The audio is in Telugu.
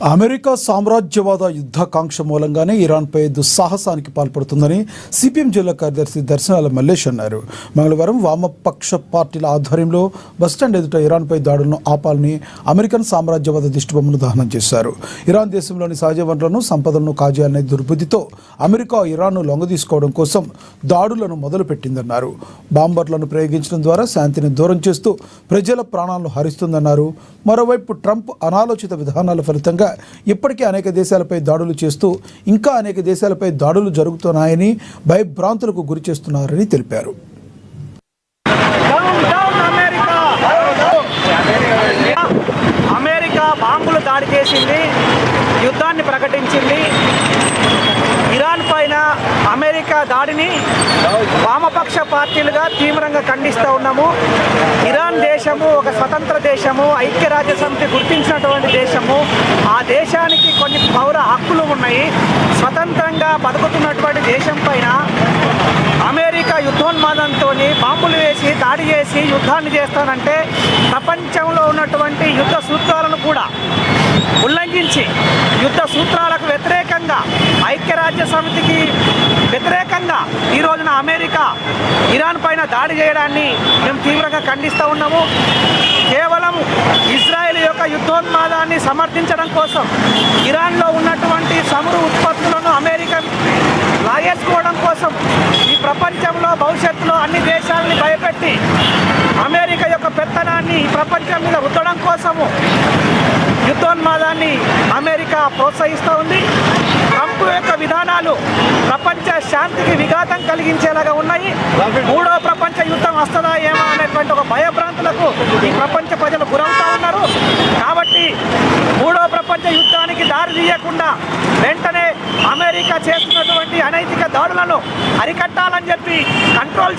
అమెరికా సామ్రాజ్యవాద యుద్ధకాంక్ష మూలంగానే ఇరాన్పై దుస్సాహసానికి పాల్పడుతుందని సిపిఎం జిల్లా కార్యదర్శి దర్శనాల మల్లేష్ అన్నారు. మంగళవారం వామపక్ష పార్టీల ఆధ్వర్యంలో బస్టాండ్ ఎదుట ఇరాన్పై దాడులను ఆపాలని అమెరికన్ సామ్రాజ్యవాద దిష్టిబొమ్మను దహనం చేశారు. ఇరాన్ దేశంలోని సహజ వనరులను సంపదలను కాజేయాలనే దుర్బుద్ధితో అమెరికా ఇరాన్ను లొంగదీసుకోవడం కోసం దాడులను మొదలుపెట్టిందన్నారు. బాంబర్లను ప్రయోగించడం ద్వారా శాంతిని దూరం చేస్తూ ప్రజల ప్రాణాలను హరిస్తుందన్నారు. మరోవైపు ట్రంప్ అనాలోచిత విధానాల ఫలితంగా ఇప్పటికే అనేక దేశాలపై దాడులు చేస్తూ ఇంకా అనేక దేశాలపై దాడులు జరుగుతున్నాయని భయభ్రాంతులకు గురి చేస్తున్నారని తెలిపారు. అమెరికా బాంబులు దాడి చేసింది, యుద్ధాన్ని ప్రకటించింది. ఇరాన్ పైన అమెరికా దాడిని వామపక్ష పార్టీలుగా తీవ్రంగా ఖండిస్తూ ఉన్నాము. ఇరాన్ దేశము ఒక స్వతంత్ర దేశము, ఐక్యరాజ్య సమితి గుర్తించినటువంటి దేశము. ఆ దేశానికి కొన్ని పౌర హక్కులు ఉన్నాయి. స్వతంత్రంగా బతుకుతున్నటువంటి దేశం పైన అమెరికా యుద్ధోన్మాదంతో బాంబులు వేసి దాడి చేసి యుద్ధాన్ని చేస్తానంటే ప్రపంచంలో ఉన్నటువంటి యుద్ధ సూత్రాలను కూడా ఉల్లంఘించి యుద్ధ సూత్రాలకు వ్యతిరేకంగా, ఐక్యరాజ్య సమితికి వ్యతిరేకంగా ఈ రోజున అమెరికా ఇరాన్ పైన దాడి చేయడాన్ని మేము తీవ్రంగా ఖండిస్తూ ఉన్నాము. కేవలం ఇజ్రాయెల్ యొక్క యుద్ధోన్మాదాన్ని సమర్థించడం కోసం ఇరాన్లో ఉన్నటువంటి చమురు ఉత్పత్తులను అమెరికా లాగేసుకోవడం కోసం ఈ ప్రపంచంలో భవిష్యత్తులో అన్ని దేశాలని భయపెట్టి అమెరికా యొక్క పెత్తనాన్ని ఈ ప్రపంచం మీద రుద్దడం కోసము యుద్ధోన్మాదాన్ని అమెరికా ప్రోత్సహిస్తూ ఉంది. ట్రంప్ యొక్క విధానాలు ప్రపంచ శాంతికి విఘాతం కలిగించేలాగా ఉన్నాయి. మూడో ప్రపంచ యుద్ధం వస్తుందా ఏమో అనేటువంటి ఒక భయభ్రాంతులకు ఈ ప్రపంచ ప్రజలు గురవుతూ ఉన్నారు. కాబట్టి మూడో ప్రపంచ యుద్ధానికి దారి తీయకుండా వెంటనే అమెరికా చేస్తున్నటువంటి అనైతిక దాడులను అరికట్టాలని చెప్పి, కంట్రోల్